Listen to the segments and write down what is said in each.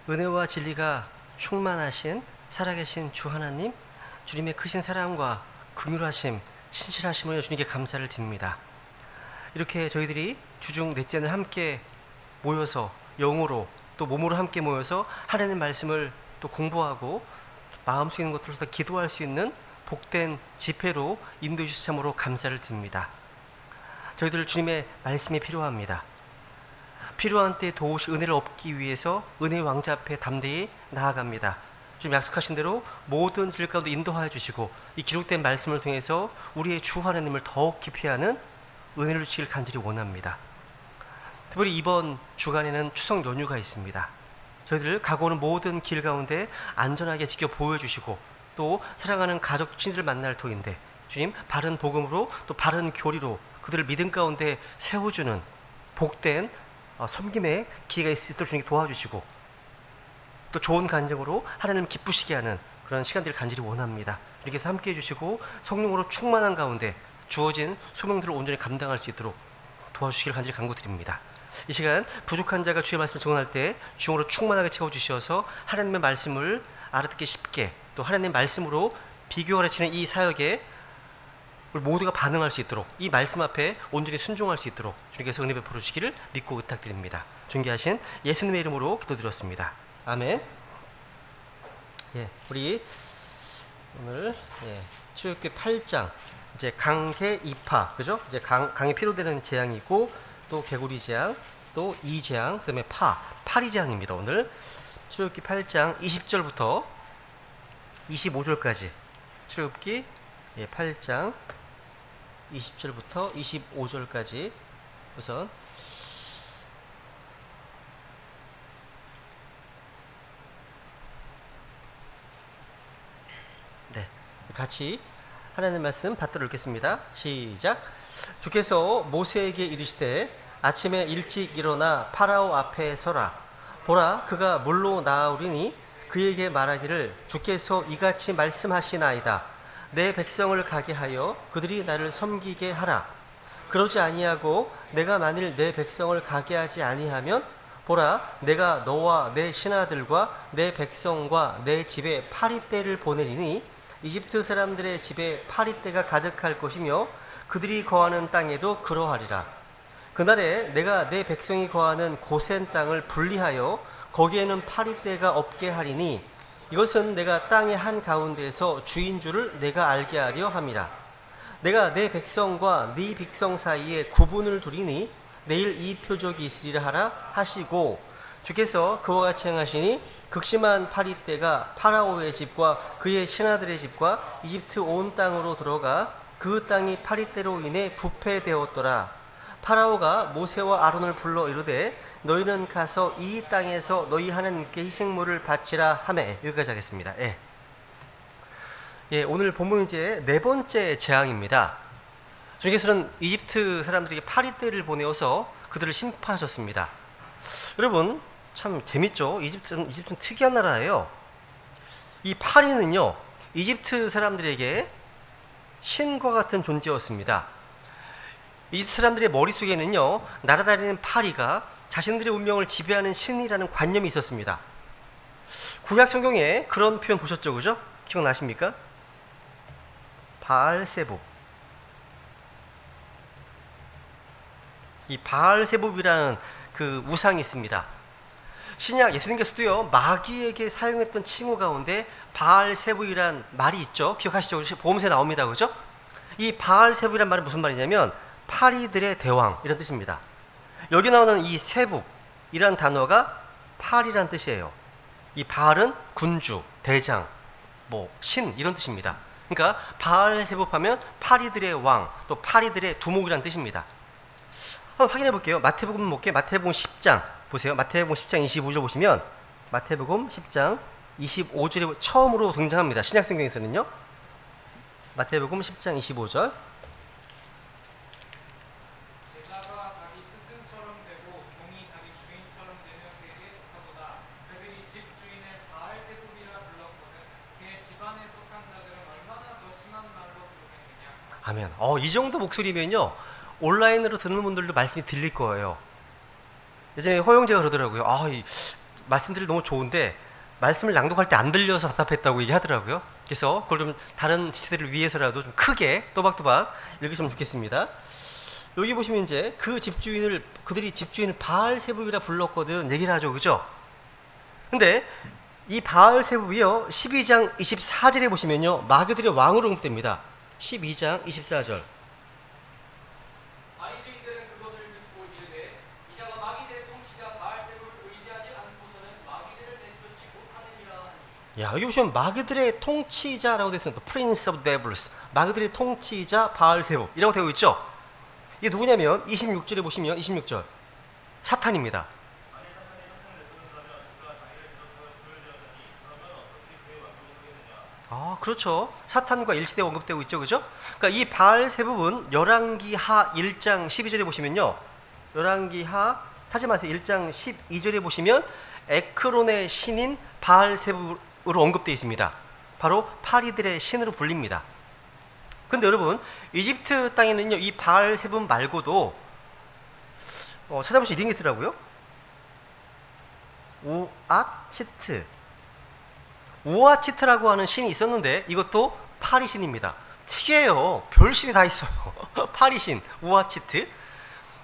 은혜와 진리가 충만하신 살아계신 주 하나님, 주님의 크신 사랑과 긍휼하심, 신실하심을 주님께 감사를 드립니다. 이렇게 저희들이 주중 넷째는 함께 모여서 영으로 또 몸으로 함께 모여서 하나님 말씀을 또 공부하고 마음속에 있는 것들로서 기도할 수 있는 복된 집회로 인도해 주셔서 참으로 감사를 드립니다. 저희들 주님의 말씀이 필요합니다. 필요한 때 도우시 은혜를 얻기 위해서 은혜의 왕자 앞에 담대히 나아갑니다. 좀 약속하신 대로 모든 질 가운데 인도하여 주시고 이 기록된 말씀을 통해서 우리의 주 하나님을 더욱 깊이 아는 은혜를 주시길 간절히 원합니다. 특별히 이번 주간에는 추석 연휴가 있습니다. 저희들 가고 오는 모든 길 가운데 안전하게 지켜 보여주시고 또 사랑하는 가족 친구들 만날 터인데 주님 바른 복음으로 또 바른 교리로 그들을 믿음 가운데 세워주는 복된 섬김의 기회가 있을 수 있도록 주님께 도와주시고 또 좋은 간증으로 하나님 기쁘시게 하는 그런 시간들을 간절히 원합니다. 주님께서 함께해 주시고 성령으로 충만한 가운데 주어진 소명들을 온전히 감당할 수 있도록 도와주시기를 간절히 간구드립니다. 이 시간 부족한 자가 주의 말씀을 증언할 때 주용으로 충만하게 채워주셔서 하나님의 말씀을 알아듣기 쉽게 또 하나님의 말씀으로 비교가르치는 이 사역에 우리 모두가 반응할 수 있도록 이 말씀 앞에 온전히 순종할 수 있도록 주님께서 은혜 베풀어 주시기를 믿고 부탁드립니다. 존귀하신 예수님의 이름으로 기도드렸습니다. 아멘. 우리 오늘 출애굽기 8장 이제 강개 2파 그죠? 이제 강에 필요되는 재앙이고 또 개구리 재앙, 또 이 재앙, 그다음에 파리 재앙입니다. 오늘 출애굽기 8장 20절부터 25절까지 출애굽기 8장 20절부터 25절까지 우선 같이 하나님의 말씀 받들어 읽겠습니다. 시작. 주께서 모세에게 이르시되 아침에 일찍 일어나 파라오 앞에 서라. 보라 그가 물로 나오리니 그에게 말하기를 주께서 이같이 말씀하시나이다. 내 백성을 가게 하여 그들이 나를 섬기게 하라. 그러지 아니하고 내가 만일 내 백성을 가게 하지 아니하면 보라 내가 너와 내 신하들과 내 백성과 내 집에 파리떼를 보내리니 이집트 사람들의 집에 파리떼가 가득할 것이며 그들이 거하는 땅에도 그러하리라. 그날에 내가 내 백성이 거하는 고센 땅을 분리하여 거기에는 파리떼가 없게 하리니 이것은 내가 땅의 한가운데에서 주인 줄을 내가 알게 하려 함이라. 내가 내 백성과 네 백성 사이에 구분을 두리니 내일 이 표적이 있으리라 하라 하시고 주께서 그와 같이 행하시니 극심한 파리떼가 파라오의 집과 그의 신하들의 집과 이집트 온 땅으로 들어가 그 땅이 파리떼로 인해 부패되었더라. 파라오가 모세와 아론을 불러 이르되 너희는 가서 이 땅에서 너희 하나님께 희생물을 바치라 하매. 여기까지 하겠습니다. 오늘 본문 이제 네 번째 재앙입니다. 주님께서는 이집트 사람들에게 파리떼를 보내어서 그들을 심판하셨습니다. 여러분 참 재밌죠? 이집트는 특이한 나라예요. 이 파리는요 이집트 사람들에게 신과 같은 존재였습니다. 이집트 사람들의 머릿속에는요 날아다니는 파리가 자신들의 운명을 지배하는 신이라는 관념이 있었습니다. 구약 성경에 그런 표현 보셨죠? 그죠? 기억나십니까? 바알세붑. 이 바알세붑이라는 그 우상이 있습니다. 신약 예수님께서도요 마귀에게 사용했던 칭호 가운데 바알세붑이란 말이 있죠. 기억하시죠? 보험서에 나옵니다. 그죠? 이 바알세붑이란 말은 무슨 말이냐면 파리들의 대왕 이런 뜻입니다. 여기 나오는 이 세붑이란 단어가 파리란 뜻이에요. 이 바알은 군주, 대장, 신 이런 뜻입니다. 그러니까 바알세붑 하면 파리들의 왕, 또 파리들의 두목이란 뜻입니다. 한번 확인해 볼게요. 마태복음 볼게요. 마태복음 10장 보세요. 마태복음 10장 25절 보시면 마태복음 10장 25절에 처음으로 등장합니다. 신약성경에서는요. 마태복음 10장 25절. 제자가 자기 스승처럼 되고 종이 자기 주인처럼 되면 그에게 좋다보다. 그들이 집 주인을 바알세붑이라 불렀거든. 그의 집안에 속한 자들은 얼마나 더 심한 말로 부르겠느냐. 아멘. 이 정도 목소리면요 온라인으로 듣는 분들도 말씀이 들릴 거예요. 예전에 허용재가 그러더라고요. 말씀들이 너무 좋은데 말씀을 낭독할 때 안 들려서 답답했다고 얘기하더라고요. 그래서 그걸 좀 다른 지체들을 위해서라도 좀 크게 또박또박 읽으시면 좋겠습니다. 여기 보시면 이제 그들이 집주인을 바알세불이라 불렀거든 얘기를 하죠, 그죠? 근데 이 바알세불이요 12장 24절에 보시면요 마귀들의 왕으로 언급됩니다. 12장 24절. 바리새인들은 그것을 듣고 이르되 이자가 마귀들의 통치자 바알세불을 의지하지 않고서는 마귀들을 내쫓지 못하느니라 하니. 야, 여기 보시면 마귀들의 통치자라고 되어 있습니다. Prince of Devils. 마귀들의 통치자 바알세불이라고 되어 있죠. 이게 누구냐면 26절에 보시면 26절 사탄입니다. 아, 그렇죠. 사탄과 일치되어 언급되고 있죠, 그죠? 그러니까 이 바알세불은 열왕기하 1장 12절에 보시면요, 열왕기하 타지 마세요. 1장 12절에 보시면 에크론의 신인 바알세불으로 언급되어 있습니다. 바로 파리들의 신으로 불립니다. 근데 여러분, 이집트 땅에는요 이 바알세불 말고도 찾아보시면 이런 게 있더라고요. 우아치트라고 하는 신이 있었는데 이것도 파리신입니다. 특이해요. 별 신이 다 있어요. 파리신, 우아치트.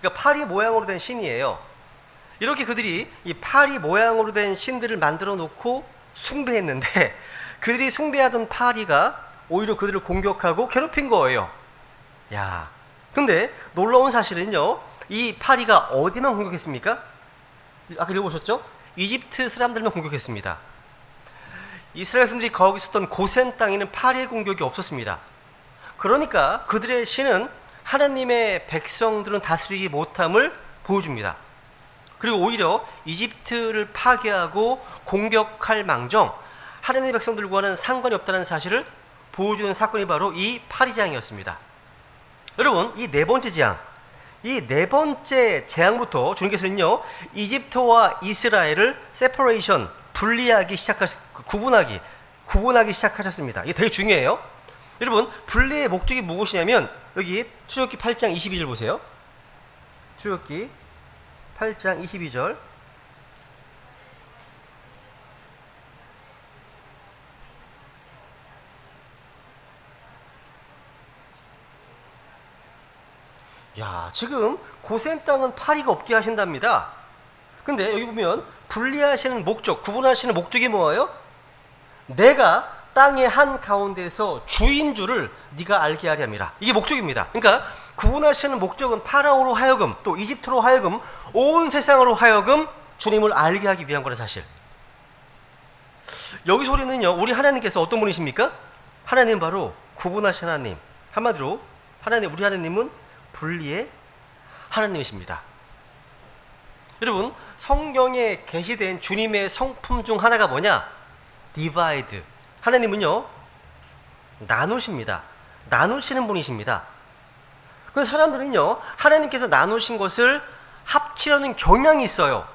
그러니까 파리 모양으로 된 신이에요. 이렇게 그들이 이 파리 모양으로 된 신들을 만들어 놓고 숭배했는데 그들이 숭배하던 파리가 오히려 그들을 공격하고 괴롭힌 거예요. 야, 근데 놀라운 사실은요, 이 파리가 어디만 공격했습니까? 아까 읽어보셨죠? 이집트 사람들만 공격했습니다. 이스라엘 백성들이 거기 있었던 고센 땅에는 파리의 공격이 없었습니다. 그러니까 그들의 신은 하나님의 백성들은 다스리지 못함을 보여줍니다. 그리고 오히려 이집트를 파괴하고 공격할 망정 하나님의 백성들과는 상관이 없다는 사실을 보여주는 사건이 바로 이 파리재앙이었습니다. 여러분, 이 네 번째 재앙, 이 네 번째 재앙부터 주님께서는요 이집트와 이스라엘을 세퍼레이션, 분리하기 구분하기 시작하셨습니다. 이게 되게 중요해요. 여러분, 분리의 목적이 무엇이냐면 여기 출애굽기 8장 22절 보세요. 출애굽기 8장 22절. 야, 지금 고센 땅은 파리가 없게 하신답니다. 근데 여기 보면 분리하시는 목적, 구분하시는 목적이 뭐예요? 내가 땅의 한 가운데서 주인 줄을 네가 알게 하려 함이라. 이게 목적입니다. 그러니까 구분하시는 목적은 파라오로 하여금, 또 이집트로 하여금, 온 세상으로 하여금 주님을 알게 하기 위한 거라는 사실. 여기 소리는요, 우리 하나님께서 어떤 분이십니까? 하나님 바로 구분하신 하나님. 한마디로 우리 하나님은 분리의 하나님이십니다. 여러분, 성경에 게시된 주님의 성품 중 하나가 뭐냐? 디바이드. 하나님은요 나누십니다. 나누시는 분이십니다. 그래서 사람들은요 하나님께서 나누신 것을 합치려는 경향이 있어요.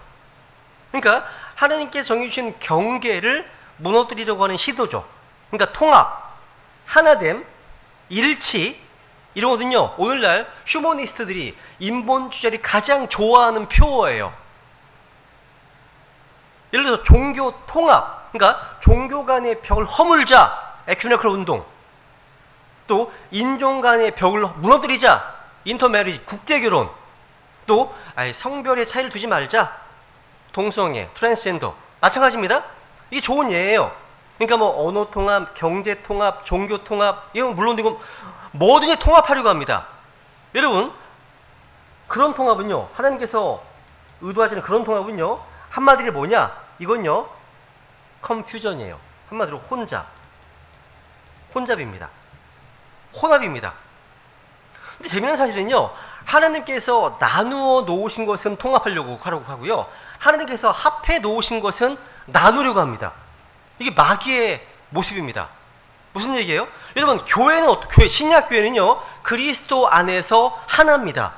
그러니까 하나님께서 정해주신 경계를 무너뜨리려고 하는 시도죠. 그러니까 통합, 하나됨, 일치, 이러거든요. 오늘날 휴머니스트들이, 인본주의자들이 가장 좋아하는 표어예요. 예를 들어서 종교 통합, 그러니까 종교 간의 벽을 허물자, 에큐메니컬 운동. 또 인종 간의 벽을 무너뜨리자, 인터메리지, 국제결혼. 또 성별의 차이를 두지 말자, 동성애, 트랜스젠더. 마찬가지입니다. 이게 좋은 예예요. 그러니까 뭐 언어 통합, 경제 통합, 종교 통합, 이건 물론 이건 뭐든지 통합하려고 합니다. 여러분, 그런 통합은요, 하나님께서 의도하시는 그런 통합은요, 한마디로 뭐냐? 이건요, 컨퓨전이에요. 한마디로 혼잡입니다. 혼합입니다. 근데 재미난 사실은요, 하나님께서 나누어 놓으신 것은 통합하려고 하고요, 하나님께서 합해 놓으신 것은 나누려고 합니다. 이게 마귀의 모습입니다. 무슨 얘기예요? 여러분, 신약 교회는요, 그리스도 안에서 하나입니다.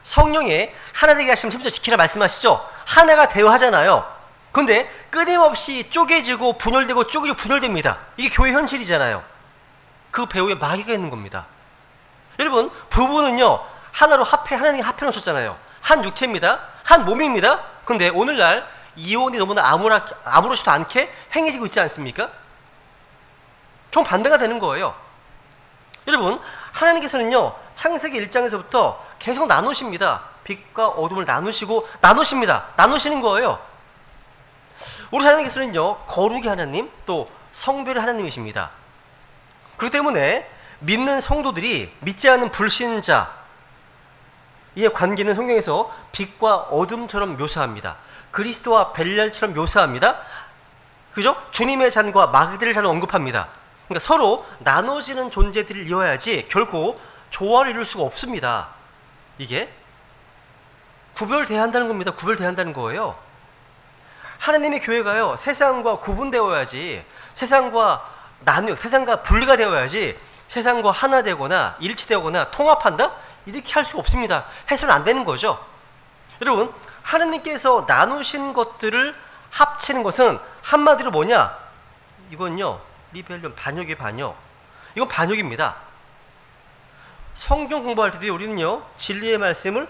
성령의 하나 되게 하시면 심지어 지키라 말씀하시죠? 하나가 되어 하잖아요. 근데 끊임없이 쪼개지고 분열됩니다. 이게 교회 현실이잖아요. 그 배후에 마귀가 있는 겁니다. 여러분, 부부는요, 하나로 하나님이 합해 놓으셨잖아요. 한 육체입니다. 한 몸입니다. 근데 오늘날 이혼이 너무나 아무렇지도 않게 행해지고 있지 않습니까? 정반대가 되는 거예요. 여러분, 하나님께서는요, 창세기 1장에서부터 계속 나누십니다. 빛과 어둠을 나누십니다. 나누시는 거예요. 우리 하나님께서는요, 거룩의 하나님, 또 성별의 하나님이십니다. 그렇기 때문에 믿는 성도들이 믿지 않는 불신자, 이의 관계는 성경에서 빛과 어둠처럼 묘사합니다. 그리스도와 벨리알처럼 묘사합니다. 그죠? 주님의 잔과 마귀들의 잔을 언급합니다. 그러니까 서로 나눠지는 존재들을 이어야지 결코 조화를 이룰 수가 없습니다. 이게 구별돼야 한다는 겁니다. 구별돼야 한다는 거예요. 하나님의 교회가요, 세상과 구분되어야지, 세상과 분리가 되어야지, 세상과 하나 되거나 일치되거나 통합한다? 이렇게 할 수가 없습니다. 해서는 안 되는 거죠. 여러분, 하나님께서 나누신 것들을 합치는 것은 한마디로 뭐냐? 이건요, 리벨리온, 반역의 반역. 이건 반역입니다. 성경 공부할 때도 우리는요, 진리의 말씀을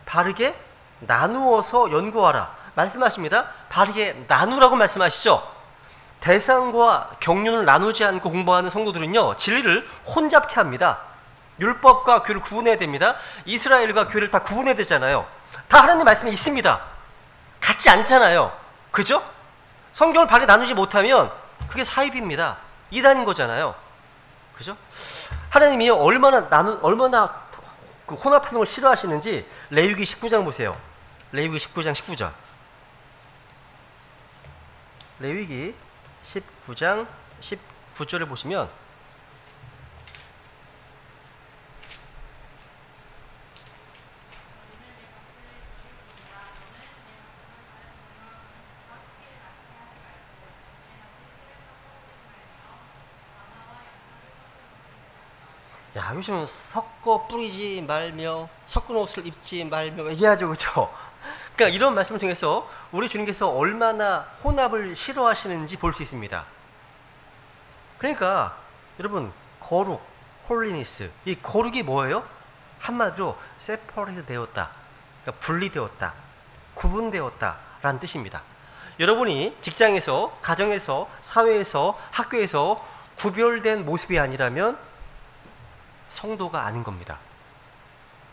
바르게 나누어서 연구하라 말씀하십니다. 바르게 나누라고 말씀하시죠. 대상과 경륜을 나누지 않고 공부하는 성도들은요, 진리를 혼잡케 합니다. 율법과 교를 구분해야 됩니다. 이스라엘과 교를 다 구분해야 되잖아요. 다 하나님 말씀이 있습니다. 같지 않잖아요. 그죠? 성경을 바르게 나누지 못하면 그게 사입입니다. 이단인 거잖아요. 그죠? 하나님이 얼마나 그 혼합하는 걸 싫어하시는지 레위기 19장 보세요. 레위기 19장 19절. 레위기 19장 19절을 보시면 야, 요즘은 섞어 뿌리지 말며 섞은 옷을 입지 말며 얘기하죠, 그렇죠? 그러니까 이런 말씀을 통해서 우리 주님께서 얼마나 혼합을 싫어하시는지 볼 수 있습니다. 그러니까 여러분, 거룩, 홀리니스, 이 거룩이 뭐예요? 한마디로 세퍼레이트 되었다, 그러니까 분리되었다, 구분되었다 라는 뜻입니다. 여러분이 직장에서, 가정에서, 사회에서, 학교에서 구별된 모습이 아니라면 성도가 아닌 겁니다.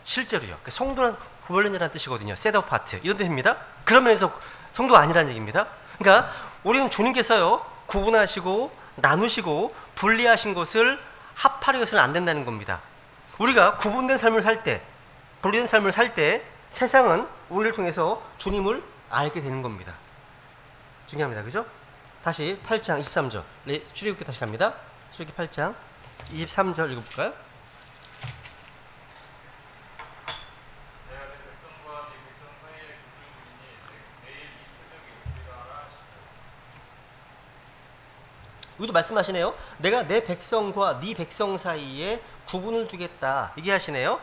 실제로요. 성도란 구별된이라는 뜻이거든요. set apart 이런 뜻입니다. 그런 면에서 성도가 아니라는 얘기입니다. 그러니까 우리는 주님께서요, 구분하시고 나누시고 분리하신 것을 합하려 해서는 안 된다는 겁니다. 우리가 구분된 삶을 살 때, 분리된 삶을 살 때 세상은 우리를 통해서 주님을 알게 되는 겁니다. 중요합니다. 그죠? 다시 8장 23절 출애굽기 다시 갑니다. 출애굽기 8장 23절 읽어볼까요? 여기도 말씀하시네요. 내가 내 백성과 네 백성 사이에 구분을 두겠다 얘기하시네요.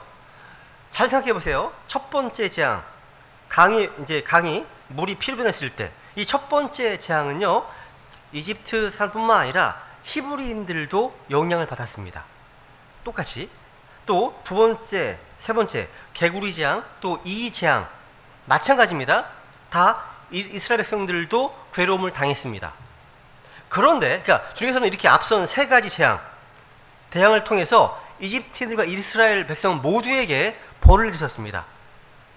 잘 생각해 보세요. 첫 번째 재앙, 강이 물이 피로 변했을 때, 이 첫 번째 재앙은요, 이집트 사람뿐만 아니라 히브리인들도 영향을 받았습니다. 똑같이. 또 두 번째, 세 번째 개구리 재앙, 또 이 재앙 마찬가지입니다. 다 이스라엘 백성들도 괴로움을 당했습니다. 그런데 그러니까 주님께서는 이렇게 앞선 세 가지 대항을 통해서 이집트인들과 이스라엘 백성 모두에게 벌을 주셨습니다.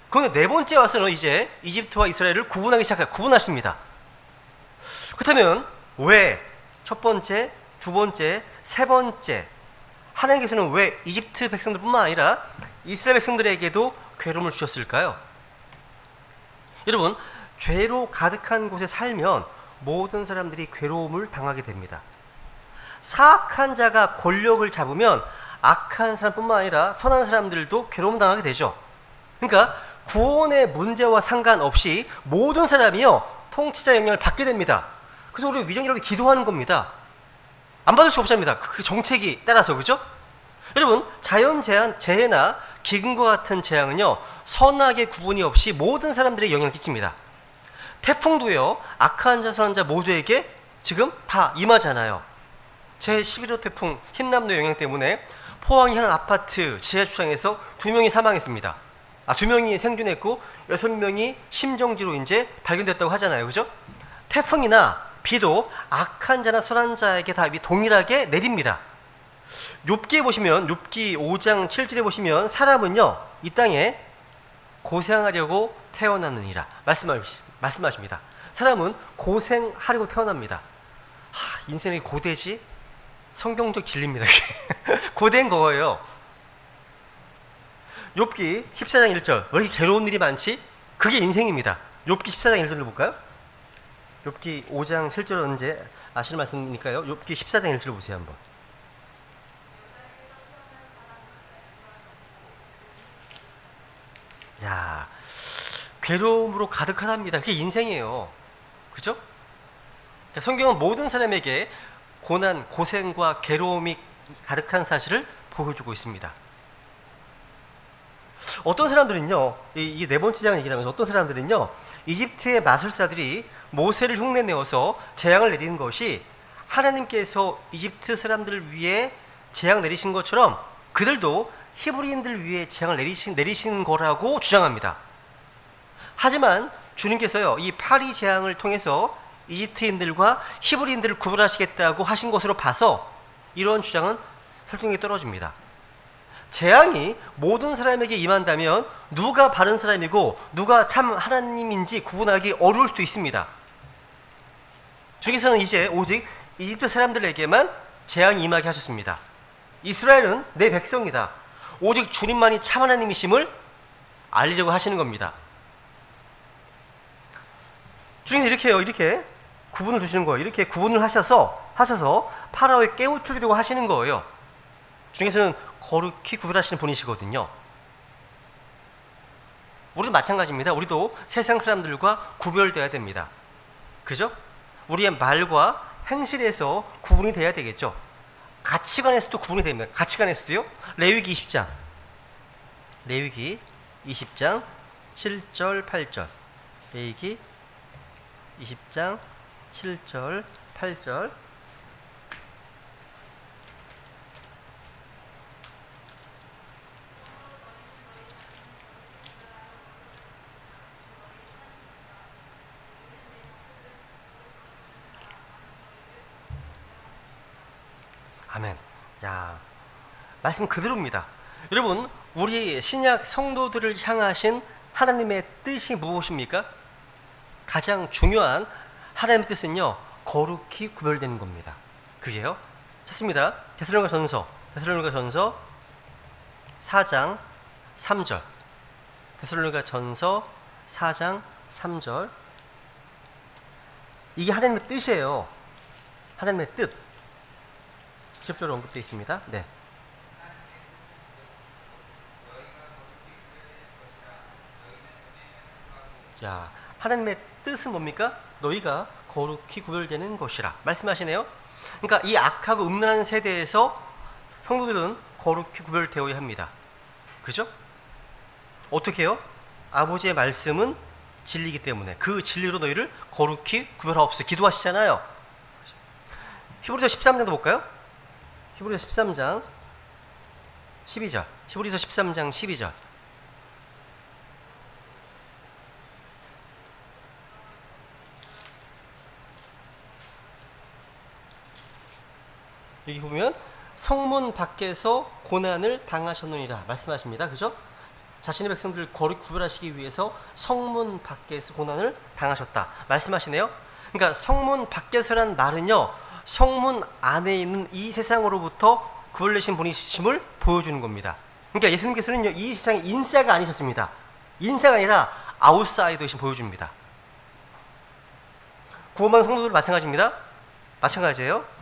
그런데 네 번째 와서는 이제 이집트와 이스라엘을 구분하십니다. 그렇다면 왜 첫 번째, 두 번째, 세 번째 하나님께서는 왜 이집트 백성들뿐만 아니라 이스라엘 백성들에게도 괴로움을 주셨을까요? 여러분, 죄로 가득한 곳에 살면 모든 사람들이 괴로움을 당하게 됩니다. 사악한 자가 권력을 잡으면 악한 사람뿐만 아니라 선한 사람들도 괴로움 당하게 되죠. 그러니까 구원의 문제와 상관없이 모든 사람이요, 통치자 영향을 받게 됩니다. 그래서 우리 위정이라고 기도하는 겁니다. 안 받을 수 없습니다. 그 정책이 따라서, 그죠? 여러분, 자연재해나 기근과 같은 재앙은요, 선악의 구분이 없이 모든 사람들의 영향을 끼칩니다. 태풍도요, 악한 자, 선한 자 모두에게 지금 다 임하잖아요. 제11호 태풍 흰남노 영향 때문에 포항의 한 아파트 지하주차장에서 2명이 사망했습니다. 2명이 생존했고 6명이 심정지로 이제 발견됐다고 하잖아요. 그죠? 태풍이나 비도 악한 자나 선한 자에게 다 동일하게 내립니다. 욥기에 보시면 욥기 5장 7절에 보시면 사람은요 이 땅에 고생하려고 태어났느니라 말씀하십니다. 사람은 고생하려고 태어납니다. 인생이 고되지? 성경적 진리입니다. 고된 거예요. 욥기 14장 1절 왜 이렇게 괴로운 일이 많지? 그게 인생입니다. 욥기 14장 1절로 볼까요? 욥기 5장 7절은 언제 아시는 말씀이니까요. 욥기 14장 1절 보세요 한번. 야, 괴로움으로 가득하답니다. 그게 인생이에요. 그죠? 성경은 모든 사람에게 고난, 고생과 괴로움이 가득한 사실을 보여주고 있습니다. 어떤 사람들은요, 이 네 번째 장 얘기하면서 어떤 사람들은요, 이집트의 마술사들이 모세를 흉내내어서 재앙을 내리는 것이 하나님께서 이집트 사람들을 위해 재앙 내리신 것처럼 그들도 히브리인들 위해 재앙을 내리신 거라고 주장합니다. 하지만 주님께서요, 이 파리 재앙을 통해서 이집트인들과 히브리인들을 구분하시겠다고 하신 것으로 봐서 이런 주장은 설득력이 떨어집니다. 재앙이 모든 사람에게 임한다면 누가 바른 사람이고 누가 참 하나님인지 구분하기 어려울 수도 있습니다. 주께서는 이제 오직 이집트 사람들에게만 재앙이 임하게 하셨습니다. 이스라엘은 내 백성이다. 오직 주님만이 참 하나님이심을 알리려고 하시는 겁니다. 주님께서 이렇게 구분을 두시는 거예요. 이렇게 구분을 하셔서 파라오에 깨우쳐주려고 하시는 거예요. 주님께서는 거룩히 구별하시는 분이시거든요. 우리도 마찬가지입니다. 우리도 세상 사람들과 구별돼야 됩니다. 그죠? 우리의 말과 행실에서 구분이 돼야 되겠죠. 가치관에서도 구분이 됩니다. 가치관에서도요. 레위기 20장 7절 8절. 레위기 20장 7절 8절. 아멘. 야, 말씀 그대로입니다. 여러분, 우리 신약 성도들을 향하신 하나님의 뜻이 무엇입니까? 가장 중요한 하나님의 뜻은요, 거룩히 구별되는 겁니다. 그게요. 찾습니다. 데살로니가전서 4장 3절. 데살로니가전서 4장 3절. 이게 하나님의 뜻이에요. 하나님의 뜻. 직접적으로 언급되어 있습니다. 네. 야, 하나님의 뜻은 뭡니까? 너희가 거룩히 구별되는 것이라 말씀하시네요. 그러니까 이 악하고 음란한 세대에서 성도들은 거룩히 구별되어야 합니다. 그죠? 어떻게 해요? 아버지의 말씀은 진리이기 때문에 그 진리로 너희를 거룩히 구별하옵소서 기도하시잖아요. 히브리서 13장도 볼까요? 히브리서 13장 12절. 히브리서 13장 12절. 여기 보면 성문 밖에서 고난을 당하셨느니라 말씀하십니다. 그죠? 자신의 백성들 거룩히 구별하시기 위해서 성문 밖에서 고난을 당하셨다 말씀하시네요. 그러니까 성문 밖에서란 말은요, 성문 안에 있는 이 세상으로부터 구별되신 분이심을 보여주는 겁니다. 그러니까 예수님께서는요, 이 세상에 인싸가 아니셨습니다. 인싸가 아니라 아웃사이더이신 보여줍니다. 구원받은 성도들 마찬가지입니다. 마찬가지예요.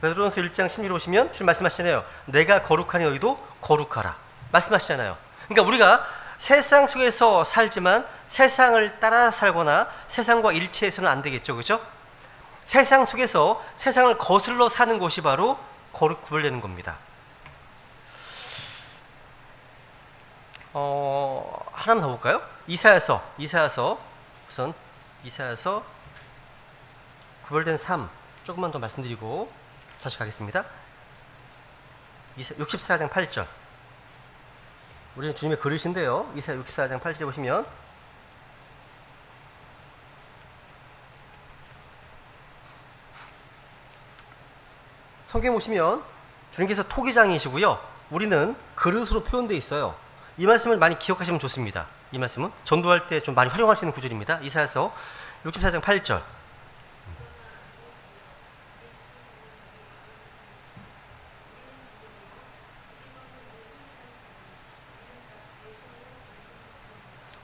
베드로전서 1장 16절 보시면 주님 말씀하시잖아요. 내가 거룩하니 너희도 거룩하라 말씀하시잖아요. 그러니까 우리가 세상 속에서 살지만 세상을 따라 살거나 세상과 일치해서는 안 되겠죠. 그죠? 세상 속에서 세상을 거슬러 사는 것이 바로 거룩 구별되는 겁니다. 하나만 더 볼까요? 이사야서 우선 이사야서 구별된 삶 조금만 더 말씀드리고 다시 가겠습니다. 64장 8절. 우리는 주님의 그릇인데요. 이사야 64장 8절에 보시면 성경에 보시면 주님께서 토기장이시고요. 우리는 그릇으로 표현되어 있어요. 이 말씀을 많이 기억하시면 좋습니다. 이 말씀은 전도할 때 좀 많이 활용할 수 있는 구절입니다. 이사야서 64장 8절.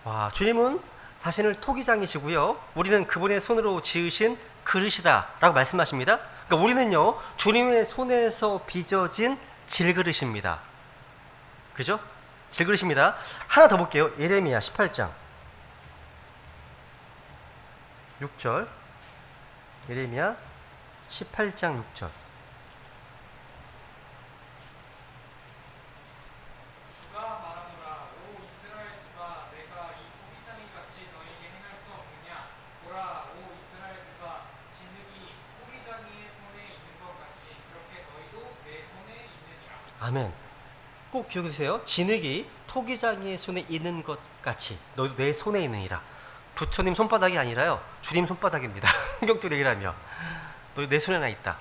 와, 주님은 자신을 토기장이시고요. 우리는 그분의 손으로 지으신 그릇이다 라고 말씀하십니다. 그러니까 우리는요, 주님의 손에서 빚어진 질그릇입니다. 그죠? 질그릇입니다. 하나 더 볼게요. 예레미야 18장 6절. 예레미야 18장 6절. 주가 말하노라 오 이스라엘 집아 내가 이 토기장이 같이 너에게 행할 수 없느냐 보라 오 이스라엘 집아 진흙이 토기장이의 손에 있는 것 같이 그렇게 너희도 내 손에 있느니라. 아멘. 꼭 기억해 주세요. 진흙이 토기장이의 손에 있는 것 같이 너희도 내 손에 있느니라. 부처님 손바닥이 아니라요, 주님 손바닥입니다. 성경적으로 얘기를 하면 너희 내 손에나 있다.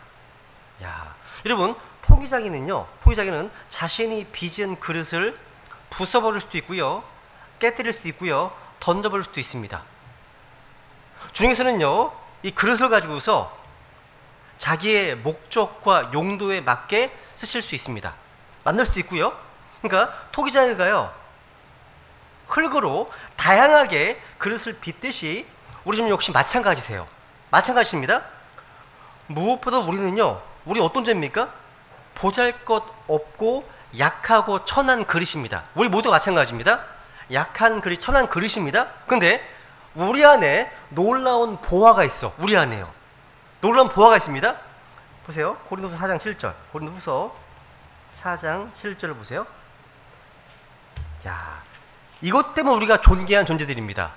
야, 여러분, 토기장이는 자신이 빚은 그릇을 부숴버릴 수도 있고요, 깨뜨릴 수도 있고요, 던져버릴 수도 있습니다. 주님께서는요, 이 그릇을 가지고서 자기의 목적과 용도에 맞게 쓰실 수 있습니다. 만들 수도 있고요. 그러니까 토기장이가요, 흙으로 다양하게 그릇을 빚듯이 우리 좀 역시 마찬가지세요. 마찬가지입니다. 무엇보다 우리는요, 우리 어떤 죄입니까? 보잘것없고 약하고 천한 그릇입니다. 우리 모두 마찬가지입니다. 약한 그릇, 천한 그릇입니다. 근데 우리 안에 놀라운 보화가 있어. 우리 안에요. 놀라운 보화가 있습니다. 보세요. 고린도후서 4장 7절. 고린도후서 4장 7절을 보세요. 자, 이것 때문에 우리가 존귀한 존재들입니다.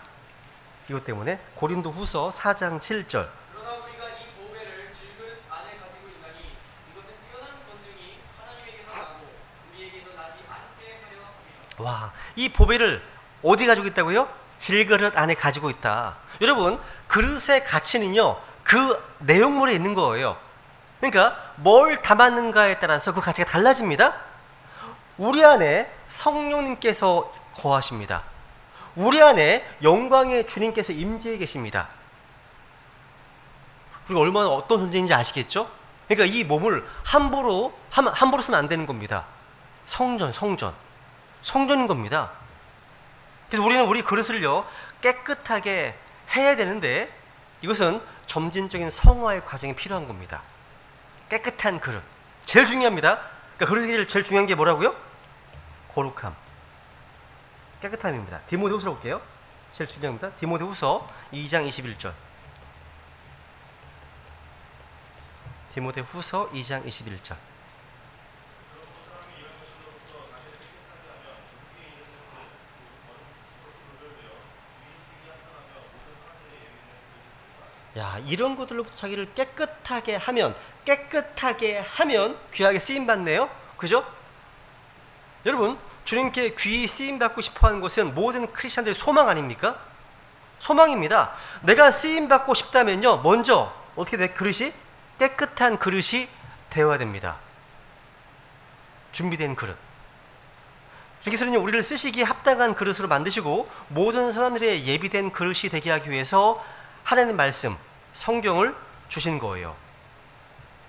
이것 때문에 고린도후서 4장 7절. 그러나 우리가 이 보배를 질그릇 안에 가지고 있나니 이것은 뛰어난 권능이 하나님에게서 나고 우리에게서 나지 않게 하려 함이라. 와, 이 보배를 어디 가지고 있다고요? 질그릇 안에 가지고 있다. 여러분, 그릇의 가치는요, 그 내용물에 있는 거예요. 그러니까 뭘 담았는가에 따라서 그 가치가 달라집니다. 우리 안에 성령님께서 거하십니다. 우리 안에 영광의 주님께서 임재해 계십니다. 우리가 얼마나 어떤 존재인지 아시겠죠? 그러니까 이 몸을 함부로 쓰면 안 되는 겁니다. 성전인 겁니다. 그래서 우리는 우리 그릇을요, 깨끗하게 해야 되는데 이것은 점진적인 성화의 과정이 필요한 겁니다. 깨끗한 그릇. 제일 중요합니다. 그러니까 그릇이 제일 중요한 게 뭐라고요? 거룩함. 깨끗함입니다. 디모데후서 볼게요. 제일 중요합니다. 디모데후서 2장 21절. 디모데후서 2장 21절. 야, 이런 것들로부터 자기를 깨끗하게 하면 귀하게 쓰임받네요. 그죠? 여러분, 주님께 귀히 쓰임받고 싶어하는 것은 모든 크리스찬들의 소망 아닙니까? 소망입니다. 내가 쓰임받고 싶다면요, 먼저 어떻게 돼? 그릇이 깨끗한 그릇이 되어야 됩니다. 준비된 그릇. 주님께서는요, 우리를 쓰시기에 합당한 그릇으로 만드시고 모든 사람들의 예비된 그릇이 되게 하기 위해서 하나님 말씀, 성경을 주신 거예요.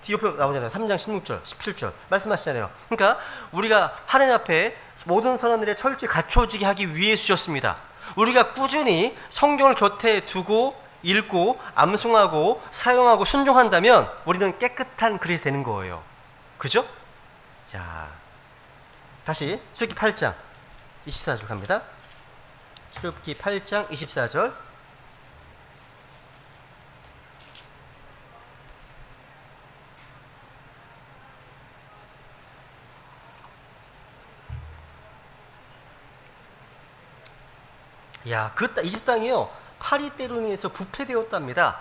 뒤 옆에 나오잖아요. 3장 16절, 17절 말씀하시잖아요. 그러니까 우리가 하나님 앞에 모든 사람들의 철저히 갖춰지게 하기 위해 주셨습니다. 우리가 꾸준히 성경을 곁에 두고 읽고 암송하고 사용하고 순종한다면 우리는 깨끗한 그릇이 되는 거예요. 그죠? 자, 다시 출애굽기 8장 24절 갑니다. 출애굽기 8장 24절. 야, 이집 땅이요, 파리 때로 인해서 부패되었답니다.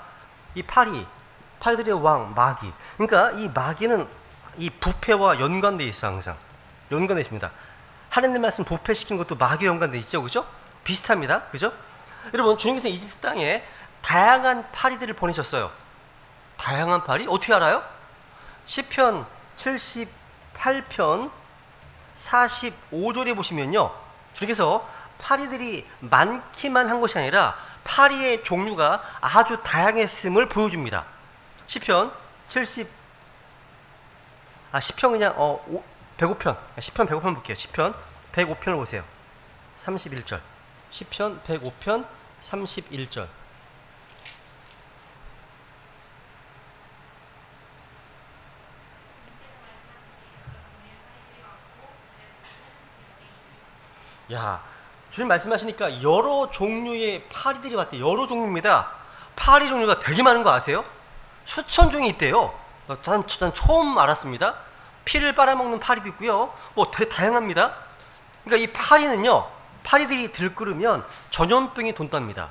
이 파리들의 왕 마귀. 그러니까 이 마귀는 이 부패와 연관되어 있어. 항상 연관되어 있습니다. 하나님 말씀 부패시킨 것도 마귀와 연관돼 있죠, 그죠? 비슷합니다, 그죠? 여러분, 주님께서 이집트 땅에 다양한 파리들을 보내셨어요. 다양한 파리? 어떻게 알아요? 시편 78편 45절에 보시면요, 주님께서 파리들이 많기만 한 것이 아니라 파리의 종류가 아주 다양했음을 보여줍니다. 시편 105편 105편 볼게요. 시편 105편을 보세요. 31절. 시편 105편 31절. 야, 주님 말씀하시니까 여러 종류의 파리들이 왔대요. 여러 종류입니다. 파리 종류가 되게 많은 거 아세요? 수천 종이 있대요. 난 처음 알았습니다. 피를 빨아먹는 파리도 있고요. 뭐 되게 다양합니다. 그러니까 이 파리는요, 파리들이 들끓으면 전염병이 돈답니다.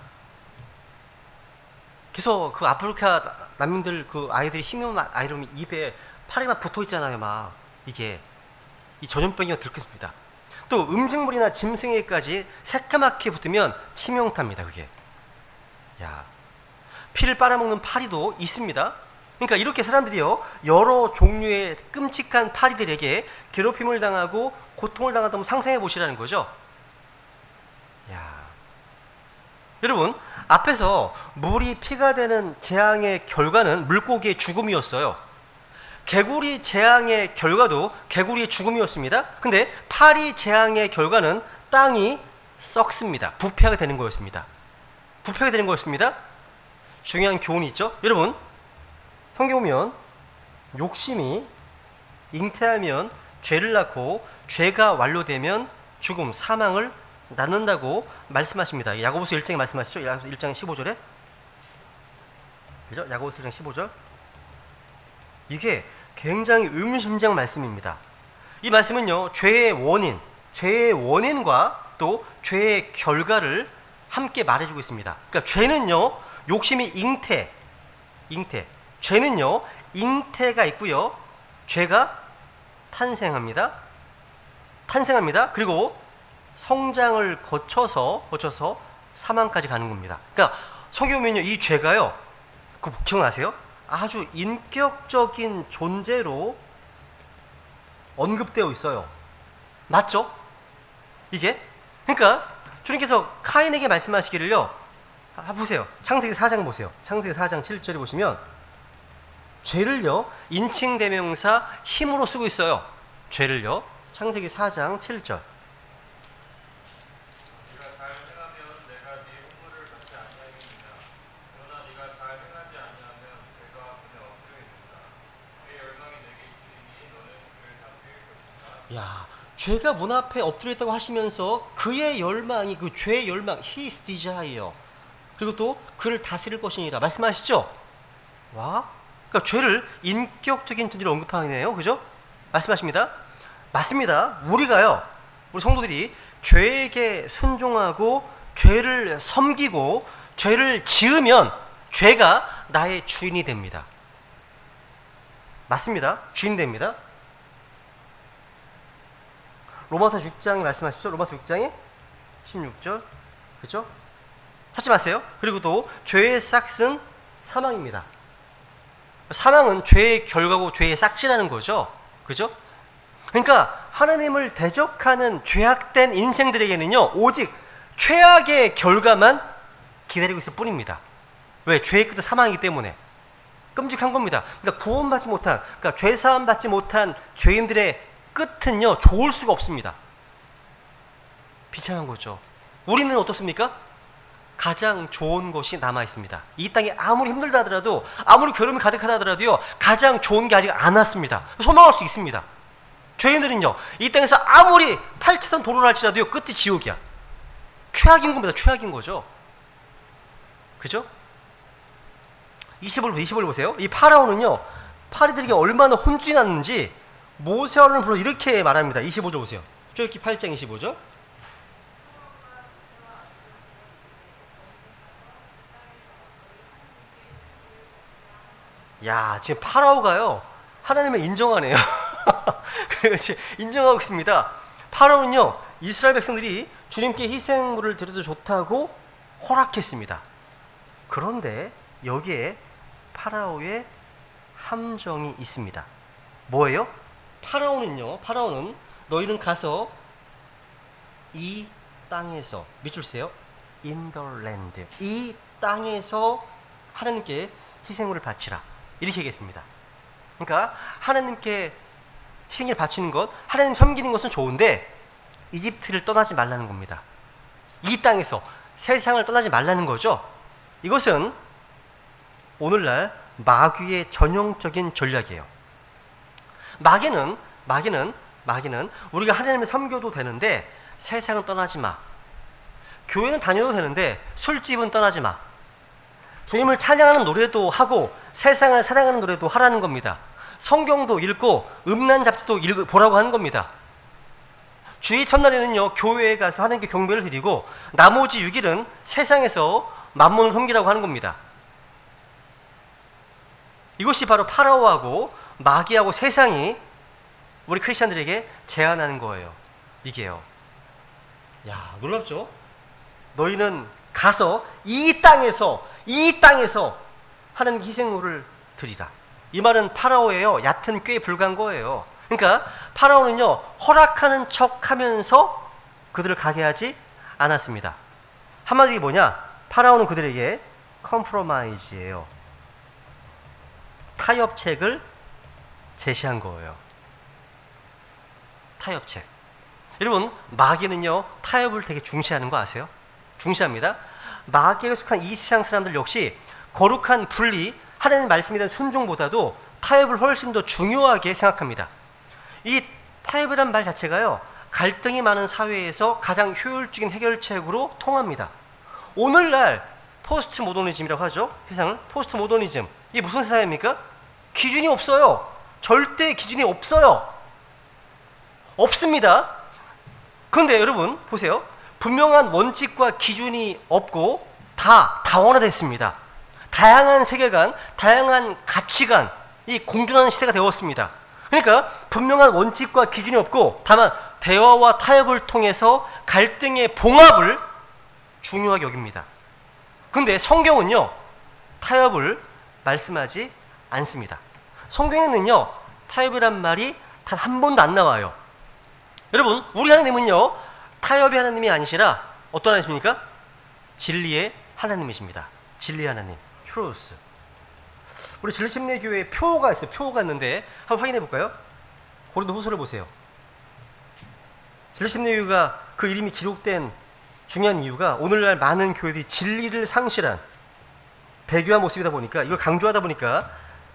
그래서 그 아프리카 난민들 그 아이들이 힘없는 아이들 입에 파리만 붙어 있잖아요. 막 이게 이 전염병이 들끓습니다. 또 음식물이나 짐승에까지 새까맣게 붙으면 치명타입니다. 그게. 야, 피를 빨아먹는 파리도 있습니다. 그러니까 이렇게 사람들이요, 여러 종류의 끔찍한 파리들에게 괴롭힘을 당하고 고통을 당하다면 상상해 보시라는 거죠. 야, 여러분, 앞에서 물이 피가 되는 재앙의 결과는 물고기의 죽음이었어요. 개구리 재앙의 결과도 개구리의 죽음이었습니다. 근데 파리 재앙의 결과는 땅이 썩습니다. 부패하게 되는 거였습니다. 부패하게 되는 거였습니다. 중요한 교훈이 있죠. 여러분, 성경 보면 욕심이 잉태하면 죄를 낳고 죄가 완료되면 죽음, 사망을 낳는다고 말씀하십니다. 야고보서 1장에 말씀하시죠. 1장 15절에. 그죠? 야고보서 1장 15절. 이게 굉장히 의미심장 말씀입니다. 이 말씀은요, 죄의 원인과 또 죄의 결과를 함께 말해주고 있습니다. 그러니까 죄는요, 욕심이 잉태. 죄는요, 잉태가 있고요, 죄가 탄생합니다. 그리고 성장을 거쳐서 사망까지 가는 겁니다. 그러니까 성경 보면요, 이 죄가요, 그 기억나세요? 아주 인격적인 존재로 언급되어 있어요. 맞죠? 이게? 그러니까 주님께서 카인에게 말씀하시기를요, 보세요. 창세기 4장 보세요. 창세기 4장 7절에 보시면 죄를요, 인칭대명사 힘으로 쓰고 있어요. 죄를요. 창세기 4장 7절. 야, 죄가 문 앞에 엎드려 있다고 하시면서 그의 열망이, 그 죄의 열망, his desire, 그리고 또 그를 다스릴 것이니라 말씀하시죠? 와, 그러니까 죄를 인격적인 존재로 언급하네요. 그죠? 말씀하십니다. 맞습니다. 우리 성도들이 죄에게 순종하고 죄를 섬기고 죄를 지으면 죄가 나의 주인이 됩니다. 맞습니다. 주인 됩니다. 로마서 6장에 말씀하시죠? 로마서 6장에 16절. 그죠? 찾지 마세요. 그리고 또 죄의 싹은 사망입니다. 사망은 죄의 결과고 죄의 싹지라는 거죠. 그죠? 그러니까 하나님을 대적하는 죄악된 인생들에게는요, 오직 최악의 결과만 기다리고 있을 뿐입니다. 왜? 죄의 끝은 사망이기 때문에. 끔찍한 겁니다. 그러니까 구원받지 못한, 그러니까 죄사함 받지 못한 죄인들의 끝은요, 좋을 수가 없습니다. 비참한 거죠. 우리는 어떻습니까? 가장 좋은 것이 남아 있습니다. 이 땅이 아무리 힘들다 하더라도, 아무리 괴로움이 가득하다 하더라도요, 가장 좋은 게 아직 안 왔습니다. 소망할 수 있습니다. 죄인들은요, 이 땅에서 아무리 팔치선 도로를 할지라도요, 끝이 지옥이야. 최악인 겁니다. 최악인 거죠. 그죠? 20을 보세요. 이 파라오는요, 파리들에게 얼마나 혼쭐이 났는지 모세어를 불러 이렇게 말합니다. 25절 보세요. 출애굽기 8장 25절. 야, 지금 파라오가요, 하나님을 인정하네요. 그렇지, 인정하고 있습니다. 파라오는요 이스라엘 백성들이 주님께 희생물을 드려도 좋다고 허락했습니다. 그런데 여기에 파라오의 함정이 있습니다. 뭐예요? 파라오는 너희는 가서 이 땅에서, 밑줄 세요. in the land, 이 땅에서 하나님께 희생물을 바치라, 이렇게 얘기했습니다. 그러니까 하나님께 희생을 바치는 것, 하나님 섬기는 것은 좋은데 이집트를 떠나지 말라는 겁니다. 이 땅에서 세상을 떠나지 말라는 거죠. 이것은 오늘날 마귀의 전형적인 전략이에요. 마귀는 우리가 하나님을 섬겨도 되는데 세상은 떠나지 마. 교회는 다녀도 되는데 술집은 떠나지 마. 주님을 찬양하는 노래도 하고 세상을 사랑하는 노래도 하라는 겁니다. 성경도 읽고 음란 잡지도 보라고 하는 겁니다. 주의 첫날에는요 교회에 가서 하나님께 경배를 드리고 나머지 6일은 세상에서 만몬을 섬기라고 하는 겁니다. 이것이 바로 파라오하고 마귀하고 세상이 우리 크리스찬들에게 제안하는 거예요. 이게요. 야, 놀랍죠? 너희는 가서 이 땅에서 하나님께 희생물을 드리라. 이 말은 파라오예요. 얕은 꾀에 불과한 거예요. 그러니까 파라오는요 허락하는 척하면서 그들을 가게 하지 않았습니다. 한마디로 뭐냐? 파라오는 그들에게 컴프로마이즈예요. 타협책을 제시한 거예요. 타협책. 여러분, 마귀는요 타협을 되게 중시하는 거 아세요? 중시합니다. 마귀에 속한 이 세상 사람들 역시 거룩한 분리, 하나님의 말씀에 대한 순종보다도 타협을 훨씬 더 중요하게 생각합니다. 이 타협이란 말 자체가요 갈등이 많은 사회에서 가장 효율적인 해결책으로 통합니다. 오늘날 포스트 모더니즘이라고 하죠. 세상은 포스트 모더니즘. 이게 무슨 세상입니까? 기준이 없어요. 절대 기준이 없어요. 없습니다. 그런데 여러분 보세요. 분명한 원칙과 기준이 없고 다 다원화됐습니다. 다양한 세계관, 다양한 가치관이 공존하는 시대가 되었습니다. 그러니까 분명한 원칙과 기준이 없고 다만 대화와 타협을 통해서 갈등의 봉합을 중요하게 여깁니다. 그런데 성경은요 타협을 말씀하지 않습니다. 성경에는요 타협이란 말이 단 한 번도 안 나와요. 여러분, 우리 하나님은요 타협의 하나님이 아니시라 어떤 하나님입니까? 진리의 하나님이십니다. 진리의 하나님, truth. 우리 진리심리교회에 표가 있어요. 표가 있는데 한번 확인해 볼까요? 고린도 후서를 보세요. 진리심리교회가 그 이름이 기록된 중요한 이유가 오늘날 많은 교회들이 진리를 상실한 배교한 모습이다 보니까, 이걸 강조하다 보니까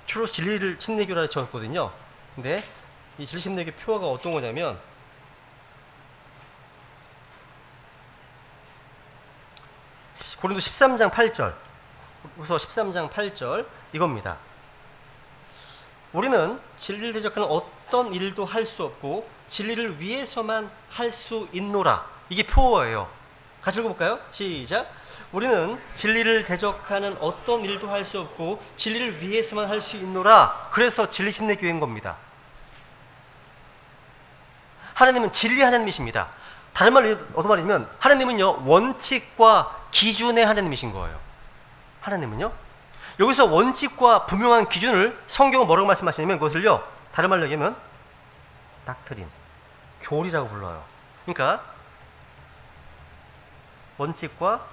주로 진리를 침례교라고 적었거든요. 근데 이 진리심리교 표가 어떤 거냐면 고린도 13장 8절, 후서 13장 8절 이겁니다. 우리는 진리를 대적하는 어떤 일도 할 수 없고 진리를 위해서만 할 수 있노라. 이게 표어예요. 같이 읽어볼까요? 시작. 우리는 진리를 대적하는 어떤 일도 할 수 없고 진리를 위해서만 할 수 있노라. 그래서 진리심리교회인 겁니다. 하나님은 진리 하나님이십니다. 다른 말로 어떤 말이냐면 하나님은요 원칙과 기준의 하나님이신 거예요. 하나님은요 여기서 원칙과 분명한 기준을 성경은 뭐라고 말씀하시냐면 그것을요 다른 말로 얘기하면 닥트린, 교리라고 불러요. 그러니까 원칙과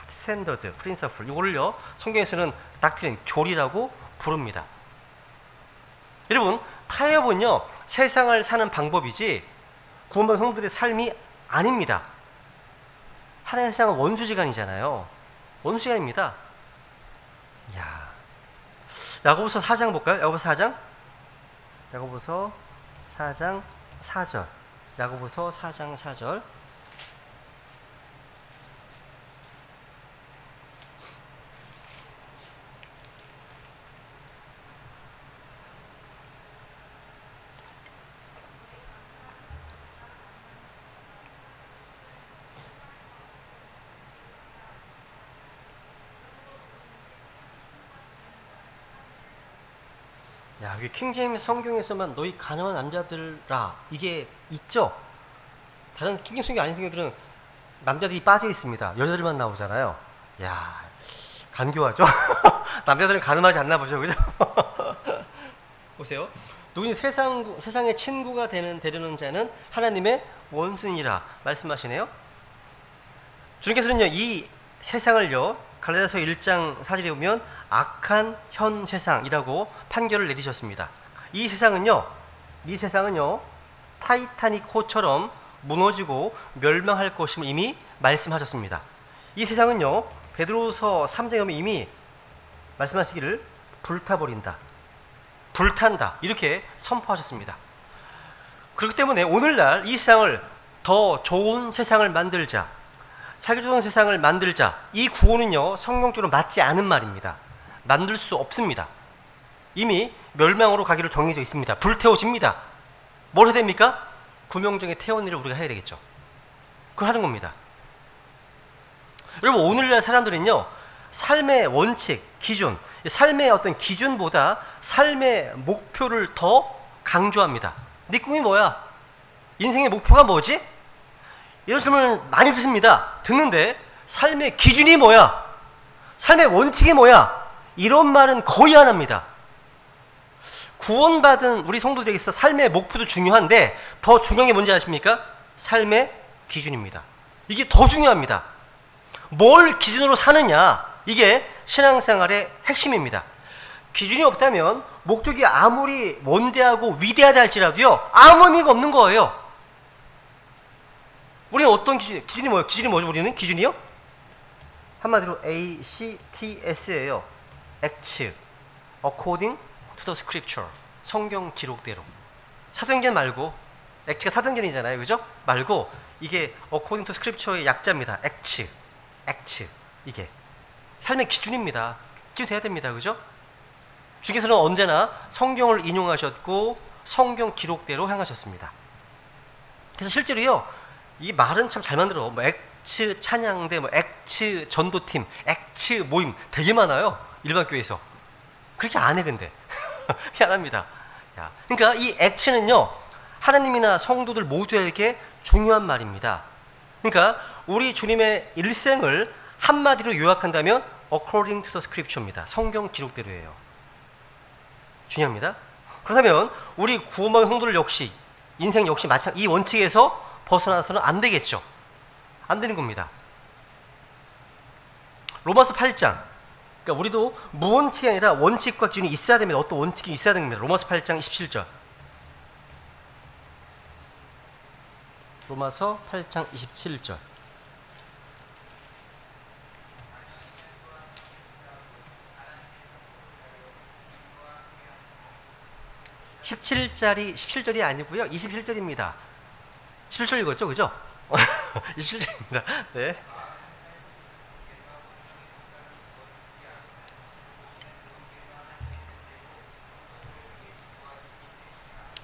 스탠더드, 프린서플, 이거를요 성경에서는 닥트린, 교리라고 부릅니다. 여러분, 타협은요 세상을 사는 방법이지 구원받은 성도들의 삶이 아닙니다. 하나님의 세상은 원수지간이잖아요. 원수지간입니다. 야, 야고보서 4장 볼까요? 야고보서 4장? 야고보서 4장 4절. 야고보서 4장 4절. 야, 여기 킹제임스 성경에서만 너희 가난한 남자들아 이게 있죠? 다른 킹킹송이 아닌 성경들은 남자들이 빠져 있습니다. 여자들만 나오잖아요. 야, 간교하죠? 남자들은 가늠하지 않나 보죠, 그죠? 보세요. 누구니 세상의 친구가 되려는 자는 하나님의 원수니라 말씀하시네요. 주님께서는요, 이 세상을요, 갈라디아서 1장 4절에 보면 악한 현 세상이라고 판결을 내리셨습니다. 이 세상은요 타이타닉호처럼 무너지고 멸망할 것임을 이미 말씀하셨습니다. 이 세상은요, 베드로서 3장에 보면 이미 말씀하시기를 불타버린다, 불탄다, 이렇게 선포하셨습니다. 그렇기 때문에 오늘날 이 세상을 더 좋은 세상을 만들자, 살기 좋은 세상을 만들자, 이 구호는요, 성경적으로 맞지 않은 말입니다. 만들 수 없습니다. 이미 멸망으로 가기로 정해져 있습니다. 불태워집니다. 뭘 해야 됩니까? 구명정의 태원 일을 우리가 해야 되겠죠. 그걸 하는 겁니다. 여러분, 오늘날 사람들은요, 삶의 원칙, 기준, 삶의 어떤 기준보다 삶의 목표를 더 강조합니다. 네 꿈이 뭐야? 인생의 목표가 뭐지? 이런 질문을 많이 듣습니다. 듣는데 삶의 기준이 뭐야? 삶의 원칙이 뭐야? 이런 말은 거의 안 합니다. 구원받은 우리 성도들에게 있어 삶의 목표도 중요한데 더 중요한 게 뭔지 아십니까? 삶의 기준입니다. 이게 더 중요합니다. 뭘 기준으로 사느냐, 이게 신앙생활의 핵심입니다. 기준이 없다면 목적이 아무리 원대하고 위대하다 할지라도요, 아무 의미가 없는 거예요. 우리는 어떤 기준이 뭐예요? 기준이 뭐죠? 우리는 기준이요? 한마디로 ACTS예요. Act according to the scripture. 성경 기록대로. 사도행전 말고, Act가 사도행전이잖아요, 그죠? 말고 이게 according to scripture의 약자입니다. Act. 이게 삶의 기준입니다. 기준 돼야 됩니다, 그죠? 주께서는 언제나 성경을 인용하셨고 성경 기록대로 행하셨습니다. 그래서 실제로요, 이 말은 참 잘 만들어. 뭐 액츠 찬양대, 뭐 액츠 전도팀, 액츠 모임 되게 많아요, 일반 교회에서. 그렇게 안 해. 근데 미안합니다. 그러니까 이 액츠는요, 하나님이나 성도들 모두에게 중요한 말입니다. 그러니까 우리 주님의 일생을 한마디로 요약한다면 according to the scripture입니다. 성경 기록대로예요. 중요합니다. 그렇다면 우리 구원받은 성도들 역시, 인생 역시 마찬가지, 이 원칙에서 벗어나서는 안 되겠죠. 안 되는 겁니다. 로마서 8장. 그러니까 우리도 무원칙이 아니라 원칙과 기준이 있어야 됩니다. 어떤 원칙이 있어야 됩니다. 로마서 8장 27절. 로마서 8장 27절. (17절이) 17절이 아니고요, 27절입니다. 17절 읽었죠, 그죠? 27절입니다. 네.